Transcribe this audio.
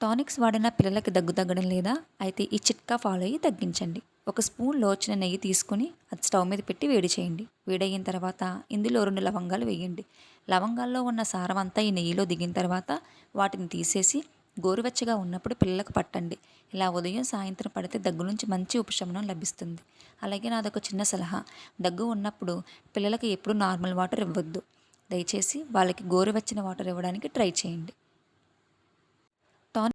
Tonics వాడిన పిల్లలకి దగ్గు తగ్గడం లేదా? అయితే ఈ చిట్కా ఫాలో అయ్యి తగ్గించండి. ఒక స్పూన్ లోచిన నెయ్యి తీసుకొని అది స్టవ్ మీద పెట్టి వేడి చేయండి. వేడయిన తర్వాత ఇందులో 2 లవంగాలు వేయండి. లవంగాల్లో ఉన్న సారం అంతా ఈ నెయ్యిలో దిగిన తర్వాత వాటిని తీసేసి గోరువెచ్చగా ఉన్నప్పుడు పిల్లలకు పట్టండి. ఇలా ఉదయం, సాయంత్రం పడితే దగ్గు నుంచి మంచి ఉపశమనం లభిస్తుంది. అలాగే నాదొక చిన్న సలహా, దగ్గు ఉన్నప్పుడు పిల్లలకి ఎప్పుడూ నార్మల్ వాటర్ ఇవ్వద్దు. దయచేసి వాళ్ళకి గోరువెచ్చని వాటర్ ఇవ్వడానికి ట్రై చేయండి.